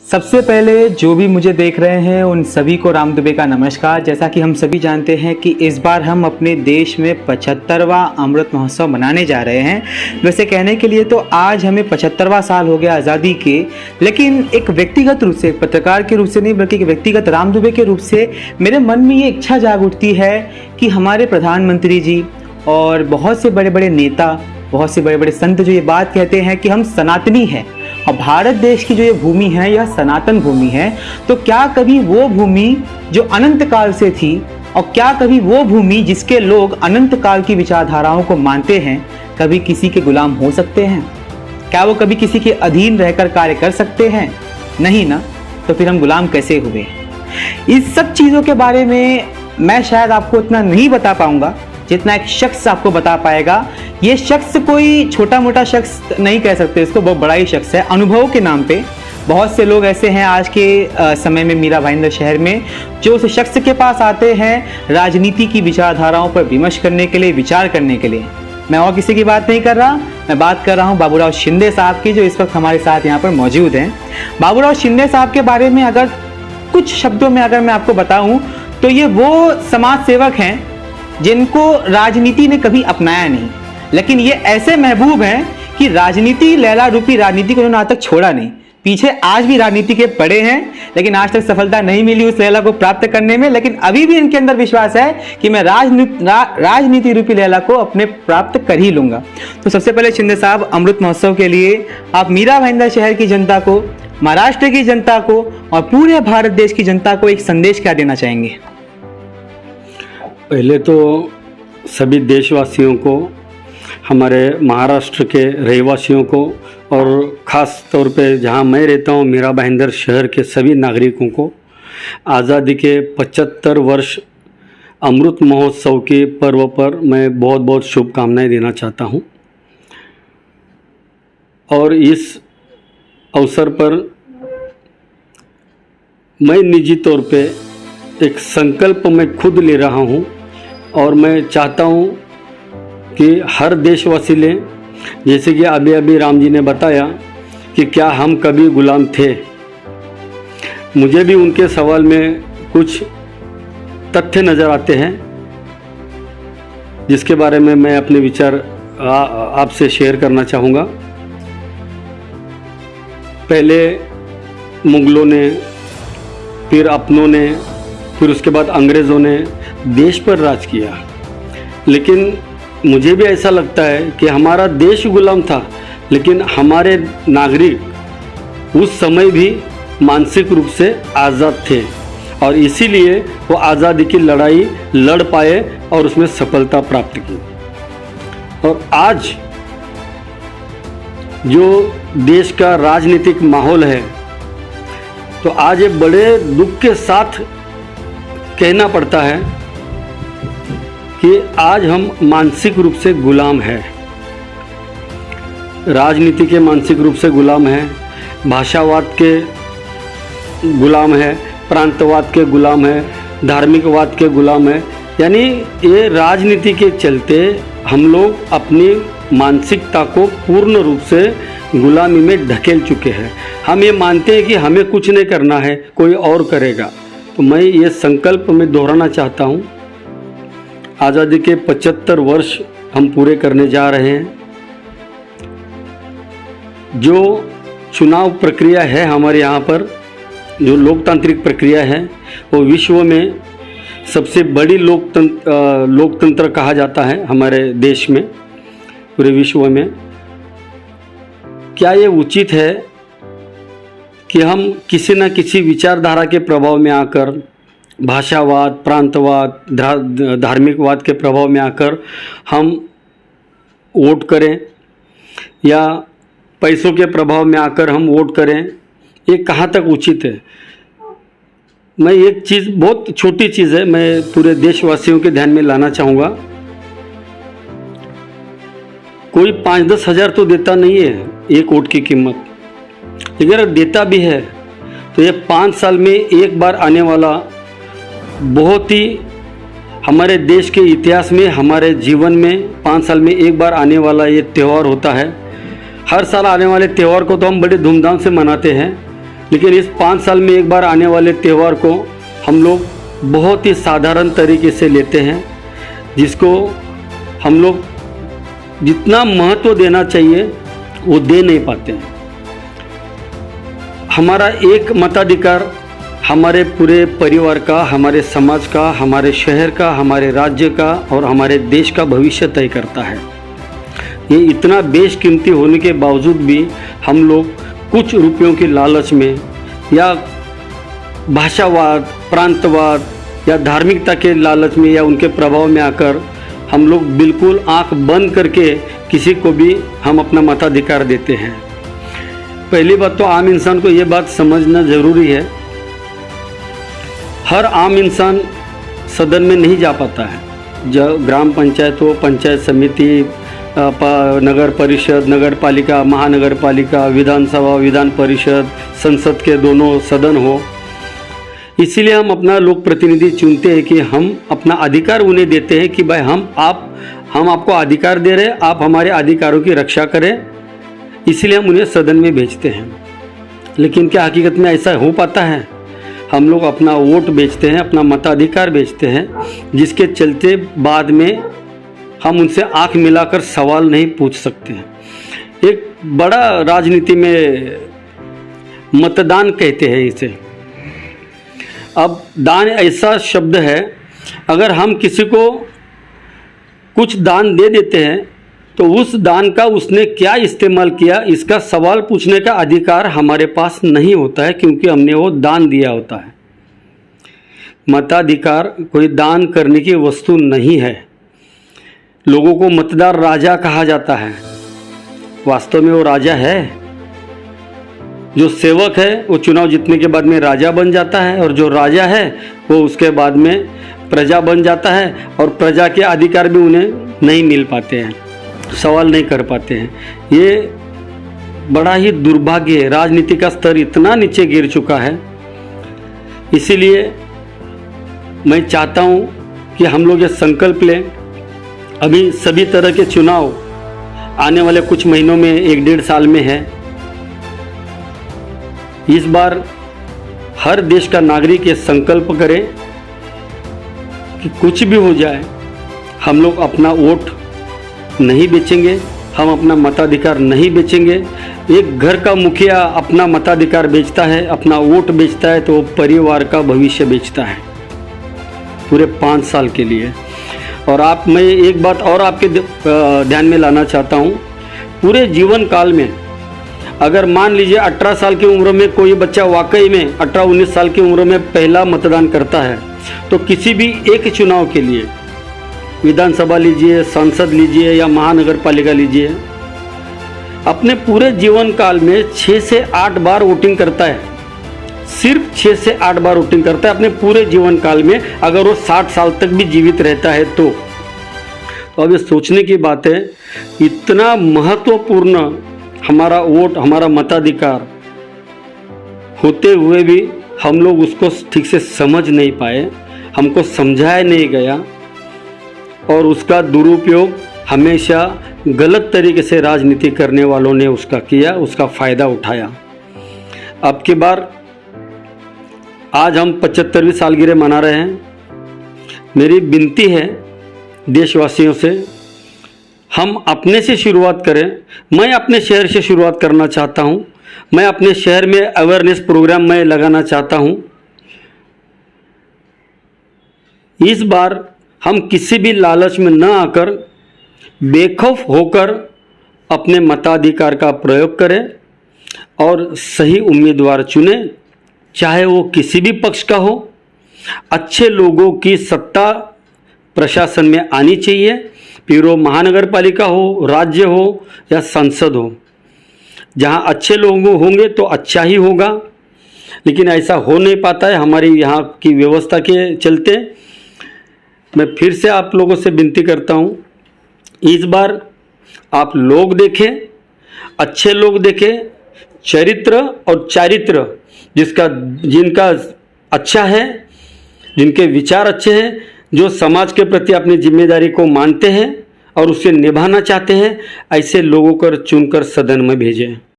सबसे पहले जो भी मुझे देख रहे हैं उन सभी को राम दुबे का नमस्कार। जैसा कि हम सभी जानते हैं कि इस बार हम अपने देश में 75वां अमृत महोत्सव मनाने जा रहे हैं। वैसे कहने के लिए तो आज हमें 75वां साल हो गया आज़ादी के, लेकिन एक व्यक्तिगत रूप से, पत्रकार के रूप से नहीं बल्कि एक व्यक्तिगत राम दुबे के रूप से मेरे मन में ये इच्छा जाग उठती है कि हमारे प्रधानमंत्री जी और बहुत से बड़े बड़े नेता, बहुत से बड़े बड़े संत जो ये बात कहते हैं कि हम सनातनी हैं और भारत देश की जो ये भूमि है यह सनातन भूमि है, तो क्या कभी वो भूमि जो अनंत काल से थी और क्या कभी वो भूमि जिसके लोग अनंत काल की विचारधाराओं को मानते हैं कभी किसी के गुलाम हो सकते हैं? क्या वो कभी किसी के अधीन रहकर कार्य कर सकते हैं? नहीं ना, तो फिर हम गुलाम कैसे हुए? इस सब चीज़ों के बारे में मैं शायद आपको इतना नहीं बता पाऊंगा जितना एक शख्स आपको बता पाएगा। ये शख्स कोई छोटा मोटा शख्स नहीं कह सकते, इसको बहुत बड़ा ही शख्स है। अनुभव के नाम पे बहुत से लोग ऐसे हैं आज के समय में मीरा भाईंदर शहर में जो उस शख्स के पास आते हैं राजनीति की विचारधाराओं पर विमर्श करने के लिए, विचार करने के लिए। मैं और किसी की बात नहीं कर रहा, मैं बात कर रहा हूँ बाबूराव शिंदे साहब की, जो इस वक्त हमारे साथ यहाँ पर मौजूद हैं। बाबूराव शिंदे साहब के बारे में अगर कुछ शब्दों में अगर मैं आपको बताऊँ तो ये वो समाज सेवक हैं जिनको राजनीति ने कभी अपनाया नहीं, लेकिन ये ऐसे महबूब हैं कि राजनीति, लैला रूपी राजनीति को उन्होंने आज तक छोड़ा नहीं। पीछे आज भी राजनीति के पड़े हैं, लेकिन आज तक सफलता नहीं मिली उस लैला को प्राप्त करने में, लेकिन अभी भी इनके अंदर विश्वास है कि मैं राजनीति रूपी लैला को अपने प्राप्त कर ही लूंगा। तो सबसे पहले शिंदे साहब, अमृत महोत्सव के लिए आप मीरा भाईंदर शहर की जनता को, महाराष्ट्र की जनता को और पूरे भारत देश की जनता को एक संदेश क्या देना चाहेंगे? पहले तो सभी देशवासियों को, हमारे महाराष्ट्र के रहवासियों को और ख़ास तौर पे जहाँ मैं रहता हूँ मीरा भाईंदर शहर के सभी नागरिकों को आज़ादी के 75 वर्ष अमृत महोत्सव के पर्व पर मैं बहुत बहुत शुभकामनाएं देना चाहता हूँ। और इस अवसर पर मैं निजी तौर पे एक संकल्प मैं खुद ले रहा हूँ और मैं चाहता हूँ कि हर देशवासी ले, जैसे कि अभी राम जी ने बताया कि क्या हम कभी गुलाम थे। मुझे भी उनके सवाल में कुछ तथ्य नज़र आते हैं जिसके बारे में मैं अपने विचार आपसे शेयर करना चाहूँगा। पहले मुगलों ने, फिर अपनों ने, फिर उसके बाद अंग्रेज़ों ने देश पर राज किया, लेकिन मुझे भी ऐसा लगता है कि हमारा देश गुलाम था, लेकिन हमारे नागरिक उस समय भी मानसिक रूप से आज़ाद थे और इसीलिए वो आज़ादी की लड़ाई लड़ पाए और उसमें सफलता प्राप्त की। और आज जो देश का राजनीतिक माहौल है, तो आज ये बड़े दुख के साथ कहना पड़ता है कि आज हम मानसिक रूप से गुलाम हैं, राजनीति के मानसिक रूप से गुलाम हैं, भाषावाद के गुलाम हैं, प्रांतवाद के गुलाम हैं, धार्मिकवाद के गुलाम हैं। यानी ये राजनीति के चलते हम लोग अपनी मानसिकता को पूर्ण रूप से गुलामी में ढकेल चुके हैं। हम ये मानते हैं कि हमें कुछ नहीं करना है, कोई और करेगा। तो मैं ये संकल्प में दोहराना चाहता हूँ। आज़ादी के 75 वर्ष हम पूरे करने जा रहे हैं। जो चुनाव प्रक्रिया है हमारे यहाँ पर, जो लोकतांत्रिक प्रक्रिया है, वो विश्व में सबसे बड़ी लोकतंत्र कहा जाता है हमारे देश में, पूरे विश्व में। क्या ये उचित है कि हम किसी न किसी विचारधारा के प्रभाव में आकर, भाषावाद, प्रांतवाद, धार्मिकवाद के प्रभाव में आकर हम वोट करें या पैसों के प्रभाव में आकर हम वोट करें? ये कहाँ तक उचित है? मैं एक चीज़, बहुत छोटी चीज़ है, मैं पूरे देशवासियों के ध्यान में लाना चाहूँगा। कोई 5-10 हज़ार तो देता नहीं है एक वोट की कीमत, लेकिन अगर देता भी है तो ये 5 साल में एक बार आने वाला, बहुत ही हमारे देश के इतिहास में, हमारे जीवन में 5 साल में एक बार आने वाला ये त्यौहार होता है। हर साल आने वाले त्यौहार को तो हम बड़े धूमधाम से मनाते हैं, लेकिन इस 5 साल में एक बार आने वाले त्यौहार को हम लोग बहुत ही साधारण तरीके से लेते हैं, जिसको हम लोग जितना महत्व देना चाहिए वो दे नहीं पाते हैं। हमारा एक मताधिकार हमारे पूरे परिवार का, हमारे समाज का, हमारे शहर का, हमारे राज्य का और हमारे देश का भविष्य तय करता है। ये इतना बेशकीमती होने के बावजूद भी हम लोग कुछ रुपयों की लालच में या भाषावाद, प्रांतवाद या धार्मिकता के लालच में या उनके प्रभाव में आकर हम लोग बिल्कुल आंख बंद करके किसी को भी हम अपना मताधिकार देते हैं। पहली बात तो आम इंसान को ये बात समझना ज़रूरी है, हर आम इंसान सदन में नहीं जा पाता है। जब ग्राम पंचायत हो, पंचायत समिति, नगर परिषद, नगर पालिका, महानगर पालिका, विधानसभा, विधान परिषद, संसद के दोनों सदन हो, इसीलिए हम अपना लोक प्रतिनिधि चुनते हैं कि हम अपना अधिकार उन्हें देते हैं कि भाई हम आपको अधिकार दे रहे हैं, आप हमारे अधिकारों की रक्षा करें, इसीलिए हम उन्हें सदन में भेजते हैं। लेकिन क्या हकीकत में ऐसा हो पाता है? हम लोग अपना वोट बेचते हैं, अपना मताधिकार बेचते हैं, जिसके चलते बाद में हम उनसे आंख मिलाकर सवाल नहीं पूछ सकते हैं। एक बड़ा राजनीति में मतदान कहते हैं इसे। अब दान ऐसा शब्द है, अगर हम किसी को कुछ दान दे देते हैं तो उस दान का उसने क्या इस्तेमाल किया, इसका सवाल पूछने का अधिकार हमारे पास नहीं होता है, क्योंकि हमने वो दान दिया होता है। मताधिकार कोई दान करने की वस्तु नहीं है। लोगों को मतदार राजा कहा जाता है, वास्तव में वो राजा है? जो सेवक है वो चुनाव जीतने के बाद में राजा बन जाता है, और जो राजा है वो उसके बाद में प्रजा बन जाता है, और प्रजा के अधिकार भी उन्हें नहीं मिल पाते हैं, सवाल नहीं कर पाते हैं। ये बड़ा ही दुर्भाग्य है। राजनीति का स्तर इतना नीचे गिर चुका है। इसीलिए मैं चाहता हूँ कि हम लोग ये संकल्प लें। अभी सभी तरह के चुनाव आने वाले कुछ महीनों में, 1-1.5 साल में है। इस बार हर देश का नागरिक ये संकल्प करे कि कुछ भी हो जाए हम लोग अपना वोट नहीं बेचेंगे, हम अपना मताधिकार नहीं बेचेंगे। एक घर का मुखिया अपना मताधिकार बेचता है, अपना वोट बेचता है, तो वो परिवार का भविष्य बेचता है पूरे 5 साल के लिए। और मैं एक बात और आपके ध्यान में लाना चाहता हूँ। पूरे जीवन काल में अगर मान लीजिए 18 साल की उम्र में कोई बच्चा वाकई में 18-19 साल की उम्र में पहला मतदान करता है, तो किसी भी एक चुनाव के लिए, विधानसभा लीजिए, संसद लीजिए या महानगर पालिका लीजिए, अपने पूरे जीवन काल में 6 से 8 बार वोटिंग करता है। सिर्फ 6 से 8 बार वोटिंग करता है अपने पूरे जीवन काल में, अगर वो 60 साल तक भी जीवित रहता है तो अब ये सोचने की बात है, इतना महत्वपूर्ण हमारा वोट, हमारा मताधिकार होते हुए भी हम लोग उसको ठीक से समझ नहीं पाए, हमको समझाया नहीं गया, और उसका दुरुपयोग हमेशा गलत तरीके से राजनीति करने वालों ने उसका किया, उसका फ़ायदा उठाया। अब की बार आज हम 75वीं सालगिरह मना रहे हैं। मेरी विनती है देशवासियों से, हम अपने से शुरुआत करें। मैं अपने शहर से शुरुआत करना चाहता हूँ। मैं अपने शहर में अवेयरनेस प्रोग्राम मैं लगाना चाहता हूँ। इस बार हम किसी भी लालच में न आकर बेखौफ होकर अपने मताधिकार का प्रयोग करें और सही उम्मीदवार चुनें, चाहे वो किसी भी पक्ष का हो। अच्छे लोगों की सत्ता प्रशासन में आनी चाहिए, फिर वो महानगर पालिका हो, राज्य हो या संसद हो। जहाँ अच्छे लोग होंगे तो अच्छा ही होगा, लेकिन ऐसा हो नहीं पाता है हमारी यहाँ की व्यवस्था के चलते। मैं फिर से आप लोगों से विनती करता हूँ, इस बार आप लोग देखें, अच्छे लोग देखें, चरित्र और चारित्र जिनका अच्छा है, जिनके विचार अच्छे हैं, जो समाज के प्रति अपनी जिम्मेदारी को मानते हैं और उसे निभाना चाहते हैं, ऐसे लोगों को चुनकर सदन में भेजें।